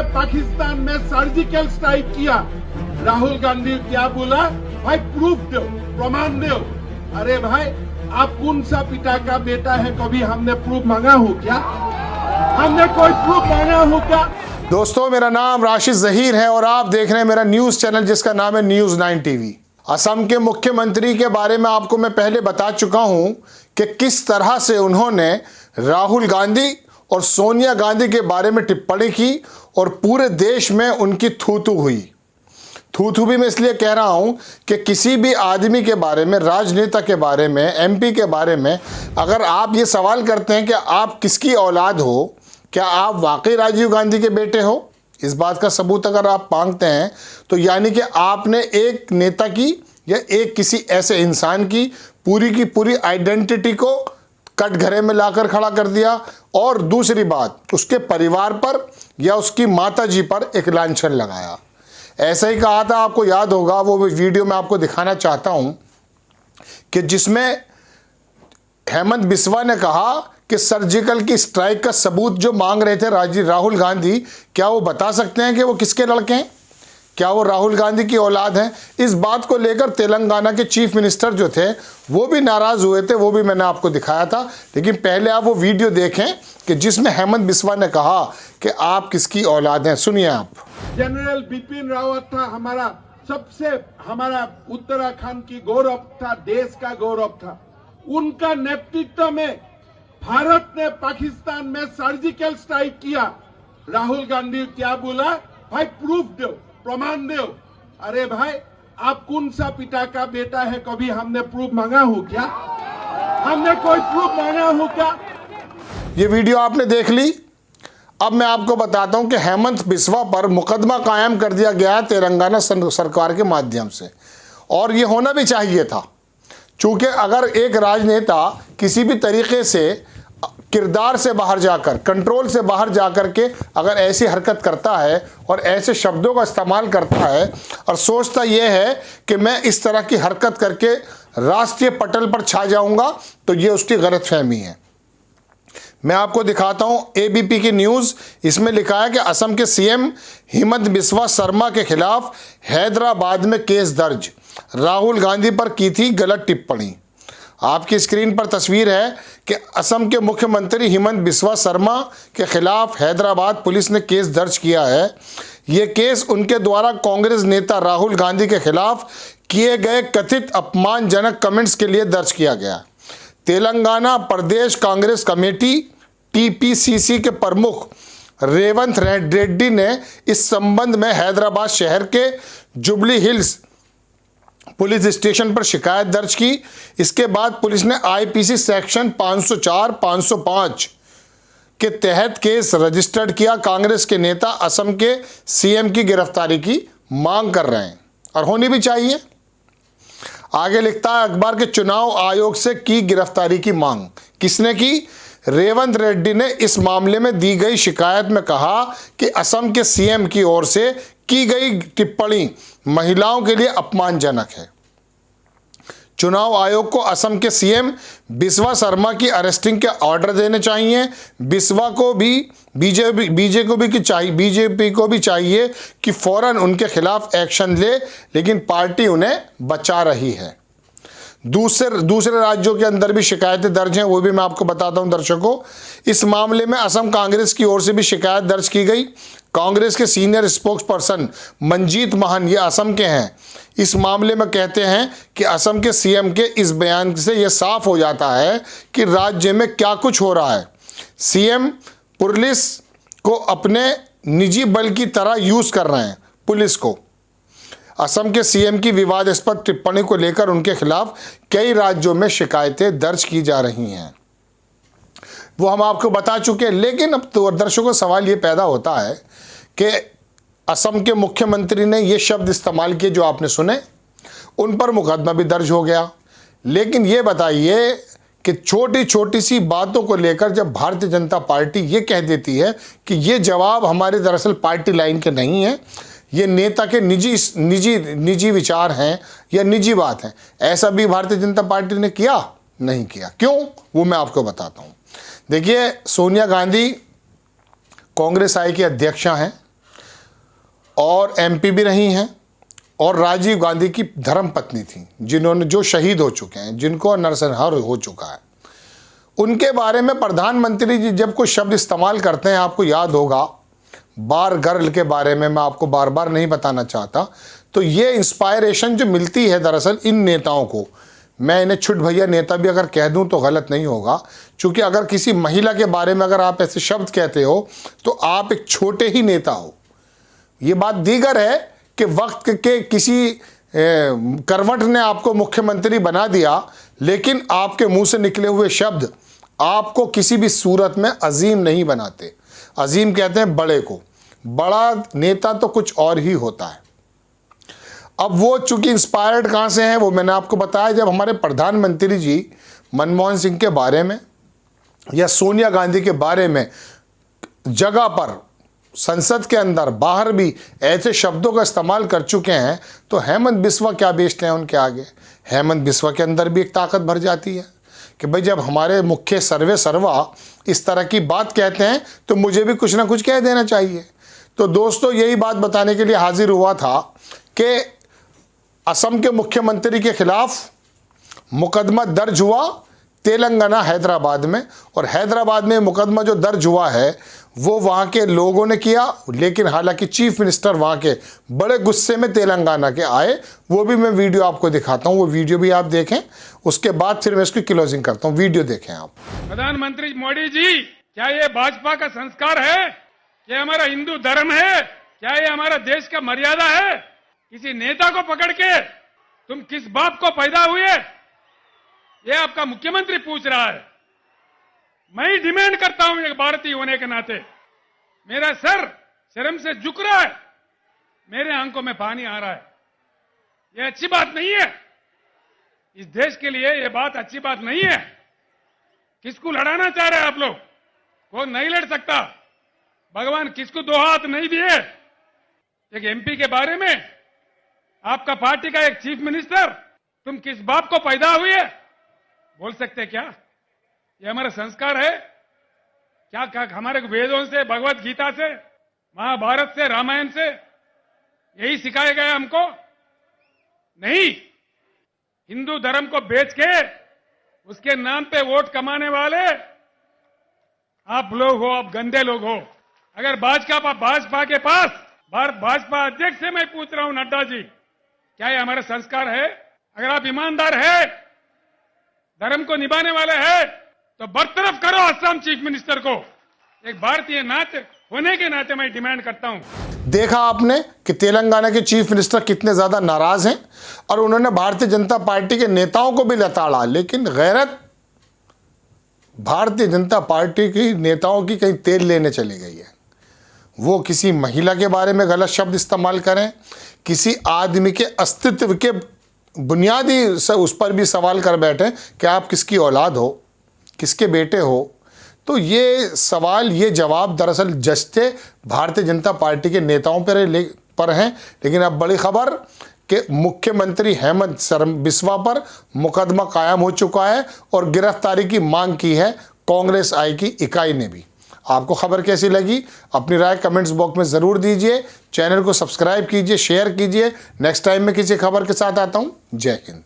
ने पाकिस्तान में surgical strike किया, राहुल गांधी क्या बोला? भाई प्रूफ दो, प्रमाण दो। अरे भाई, आप कौन सा पिता का बेटा है? कभी हमने प्रूफ मांगा हो क्या? हमने कोई प्रूफ मांगा हो क्या? दोस्तों, मेरा नाम राशिद जहीर है और आप देख रहे हैं मेरा न्यूज चैनल जिसका नाम है न्यूज 9 टीवी। असम के मुख्यमंत्री के बारे में आपको मैं पहले बता चुका हूं कि किस तरह से उन्होंने राहुल गांधी और सोनिया गांधी के बारे में टिप्पणी की और पूरे देश में उनकी थू-थू हुई। थू-थू भी मैं इसलिए कह रहा हूं कि किसी भी आदमी के बारे में, राजनेता के बारे में, एमपी के बारे में अगर आप ये सवाल करते हैं कि आप किसकी औलाद हो, क्या आप वाकई राजीव गांधी के बेटे हो, इस बात का सबूत अगर आप मांगते हैं तो यानी कि आपने एक नेता की या एक किसी ऐसे इंसान की पूरी आइडेंटिटी को कटघरे में लाकर खड़ा कर दिया और दूसरी बात, उसके परिवार पर या उसकी माताजी पर एक लांछन लगाया। ऐसा ही कहा था, आपको याद होगा, वो वीडियो मैं आपको दिखाना चाहता हूं कि जिसमें हेमंत बिस्वा ने कहा कि सर्जिकल की स्ट्राइक का सबूत जो मांग रहे थे राहुल गांधी, क्या वो बता सकते हैं कि वो किसके लड़के हैं? क्या वो राहुल गांधी की औलाद हैं? इस बात को लेकर तेलंगाना के चीफ मिनिस्टर जो थे वो भी नाराज हुए थे, वो भी मैंने आपको दिखाया था। लेकिन पहले आप वो वीडियो देखें कि जिसमें हेमंत बिस्वा ने कहा कि आप किसकी औलाद हैं। सुनिए आप। जनरल बिपिन रावत था हमारा उत्तराखंड की गौरव था, देश का गौरव था। उनका नेतृत्व में भारत ने पाकिस्तान में सर्जिकल स्ट्राइक किया। राहुल गांधी क्या बोला? भाई प्रूफ दो, प्रमाण दो। अरे भाई, आप कौन सा पिता का बेटा है? कभी हमने प्रूफ मांगा हो क्या? हमने कोई प्रूफ मांगा हो क्या? ये वीडियो आपने देख ली। अब मैं आपको बताता हूं कि हेमंत बिस्वा पर मुकदमा कायम कर दिया गया है तेलंगाना सरकार के माध्यम से, और ये होना भी चाहिए था। चूंकि अगर एक राजनेता किसी भी तरीके से किरदार से बाहर जाकर, कंट्रोल से बाहर जाकर के अगर ऐसी हरकत करता है और ऐसे शब्दों का इस्तेमाल करता है और सोचता यह है कि मैं इस तरह की हरकत करके राष्ट्रीय पटल पर छा जाऊंगा, तो ये उसकी गलतफहमी है। मैं आपको दिखाता हूं एबीपी की न्यूज़। इसमें लिखा है कि असम के सीएम हिमंत बिस्वा शर्मा के खिलाफ हैदराबाद में केस दर्ज, राहुल गांधी पर की थी गलत टिप्पणी। आपकी स्क्रीन पर तस्वीर है कि असम के मुख्यमंत्री हिमंत बिस्वा शर्मा के खिलाफ हैदराबाद पुलिस ने केस दर्ज किया है। ये केस उनके द्वारा कांग्रेस नेता राहुल गांधी के खिलाफ किए गए कथित अपमानजनक कमेंट्स के लिए दर्ज किया गया। तेलंगाना प्रदेश कांग्रेस कमेटी टीपीसीसी के प्रमुख रेवंत रेड्डी ने इस संबंध में हैदराबाद शहर के जुबली हिल्स पुलिस स्टेशन पर शिकायत दर्ज की। इसके बाद पुलिस ने आईपीसी सेक्शन 504, 505 के तहत केस रजिस्टर्ड किया। कांग्रेस के नेता असम के सीएम की गिरफ्तारी की मांग कर रहे हैं और होनी भी चाहिए। आगे लिखता है अखबार के चुनाव आयोग से की गिरफ्तारी की मांग। किसने की? रेवंत रेड्डी ने इस मामले में दी गई शिकायत में कहा कि असम के सीएम की ओर से की गई टिप्पणी महिलाओं के लिए अपमानजनक है। चुनाव आयोग को असम के सीएम बिस्वा शर्मा की अरेस्टिंग के ऑर्डर देने चाहिए। बिस्वा को भी बीजेपी को भी चाहिए कि फौरन उनके खिलाफ एक्शन ले, लेकिन पार्टी उन्हें बचा रही है। दूसरे राज्यों के अंदर भी शिकायतें दर्ज हैं, वो भी मैं आपको बताता हूं दर्शकों। इस मामले में असम कांग्रेस की ओर से भी शिकायत दर्ज की गई। कांग्रेस के सीनियर स्पोक्स पर्सन मंजीत महान, ये असम के हैं, इस मामले में कहते हैं कि असम के सीएम के इस बयान से यह साफ हो जाता है कि राज्य में क्या कुछ हो रहा है। सीएम पुलिस को अपने निजी बल की तरह यूज कर रहे हैं। पुलिस को असम के सीएम की विवादास्पद टिप्पणी को लेकर उनके खिलाफ कई राज्यों में शिकायतें दर्ज की जा रही हैं, वो हम आपको बता चुके हैं। लेकिन अब तो दर्शकों सवाल ये पैदा होता है कि असम के मुख्यमंत्री ने ये शब्द इस्तेमाल किए जो आपने सुने, उन पर मुकदमा भी दर्ज हो गया। लेकिन ये बताइए कि छोटी छोटी सी बातों को लेकर जब भारतीय जनता पार्टी ये कह देती है कि ये जवाब हमारे दरअसल पार्टी लाइन के नहीं है, ये नेता के निजी विचार हैं या निजी बात है, ऐसा भी भारतीय जनता पार्टी ने किया नहीं किया। क्यों? वो मैं आपको बताता हूँ। देखिए, सोनिया गांधी कांग्रेस आई की अध्यक्षा हैं और एमपी भी रही हैं और राजीव गांधी की धर्मपत्नी थी, जिन्होंने जो शहीद हो चुके हैं, जिनको नरसंहार हो चुका है। उनके बारे में प्रधानमंत्री जी जब कोई शब्द इस्तेमाल करते हैं, आपको याद होगा बार गर्ल के बारे में, मैं आपको बार बार नहीं बताना चाहता, तो ये इंस्पायरेशन जो मिलती है दरअसल इन नेताओं को, मैं इन्हें छुट भैया नेता भी अगर कह दूं तो गलत नहीं होगा, क्योंकि अगर किसी महिला के बारे में अगर आप ऐसे शब्द कहते हो तो आप एक छोटे ही नेता हो। ये बात दीगर है कि वक्त के किसी करवट ने आपको मुख्यमंत्री बना दिया, लेकिन आपके मुंह से निकले हुए शब्द आपको किसी भी सूरत में अजीम नहीं बनाते। अजीम कहते हैं बड़े को, बड़ा नेता तो कुछ और ही होता है। अब वो चूंकि इंस्पायर्ड कहाँ से हैं वो मैंने आपको बताया, जब हमारे प्रधानमंत्री जी मनमोहन सिंह के बारे में या सोनिया गांधी के बारे में जगह पर, संसद के अंदर बाहर भी ऐसे शब्दों का इस्तेमाल कर चुके हैं, तो हेमंत बिस्वा क्या बेचते हैं उनके आगे। हेमंत बिस्वा के अंदर भी एक ताकत भर जाती है कि भाई जब हमारे मुख्य सर्वे सर्वा इस तरह की बात कहते हैं तो मुझे भी कुछ ना कुछ कह देना चाहिए। तो दोस्तों यही बात बताने के लिए हाजिर हुआ था कि असम के मुख्यमंत्री के खिलाफ मुकदमा दर्ज हुआ तेलंगाना हैदराबाद में, और हैदराबाद में मुकदमा जो दर्ज हुआ है वो वहाँ के लोगों ने किया, लेकिन हालांकि चीफ मिनिस्टर वहाँ के बड़े गुस्से में तेलंगाना के आए। वो भी मैं वीडियो आपको दिखाता हूँ, वो वीडियो भी आप देखें, उसके बाद फिर मैं इसकी क्लोजिंग करता हूँ। वीडियो देखें आप। प्रधानमंत्री मोदी जी, क्या ये भाजपा का संस्कार है? क्या हमारा हिंदू धर्म है? क्या ये हमारा देश का मर्यादा है? किसी नेता को पकड़ के तुम किस बाप को पैदा हुए, ये आपका मुख्यमंत्री पूछ रहा है। मैं डिमांड करता हूं एक भारतीय होने के नाते, मेरा सर शर्म से झुक रहा है, मेरे आंखों में पानी आ रहा है। ये अच्छी बात नहीं है, इस देश के लिए ये बात अच्छी बात नहीं है। किसको लड़ाना चाह रहे हैं आप लोग? कौन नहीं लड़ सकता। भगवान किसको दो हाथ नहीं दिए। एक एमपी के बारे में आपका पार्टी का एक चीफ मिनिस्टर, तुम किस बाप को पैदा हुए बोल सकते क्या? ये हमारा संस्कार है क्या? क्या हमारे वेदों से, भगवत गीता से, महाभारत से, रामायण से यही सिखाया गया हमको? नहीं। हिंदू धर्म को बेच के उसके नाम पे वोट कमाने वाले आप लोग हो, आप गंदे लोग हो। अगर भाजपा के पास, भारत भाजपा अध्यक्ष से मैं पूछ रहा हूं नड्डा जी, क्या ये हमारा संस्कार है? अगर आप ईमानदार है, धर्म को निभाने वाले हैं, तो बरतरफ करो असम चीफ मिनिस्टर को। एक भारतीय नाते होने के नाते मैं डिमांड करता हूं। देखा आपने कि तेलंगाना के चीफ मिनिस्टर कितने ज्यादा नाराज हैं, और उन्होंने भारतीय जनता पार्टी के नेताओं को भी लताड़ा, लेकिन गैरत भारतीय जनता पार्टी की नेताओं की कहीं तेल लेने चली गई है। वो किसी महिला के बारे में गलत शब्द इस्तेमाल करें, किसी आदमी के अस्तित्व के बुनियादी उस पर भी सवाल कर बैठे कि आप किसकी औलाद हो, किसके बेटे हो। तो ये सवाल, ये जवाब दरअसल जचते भारतीय जनता पार्टी के नेताओं पर हैं। लेकिन अब बड़ी खबर कि मुख्यमंत्री हेमंत बिस्वा पर मुकदमा कायम हो चुका है और गिरफ्तारी की मांग की है कांग्रेस आई की इकाई ने भी। आपको खबर कैसी लगी? अपनी राय कमेंट्स बॉक्स में ज़रूर दीजिए। चैनल को सब्सक्राइब कीजिए, शेयर कीजिए। नेक्स्ट टाइम मैं किसी खबर के साथ आता हूँ। जय हिंद।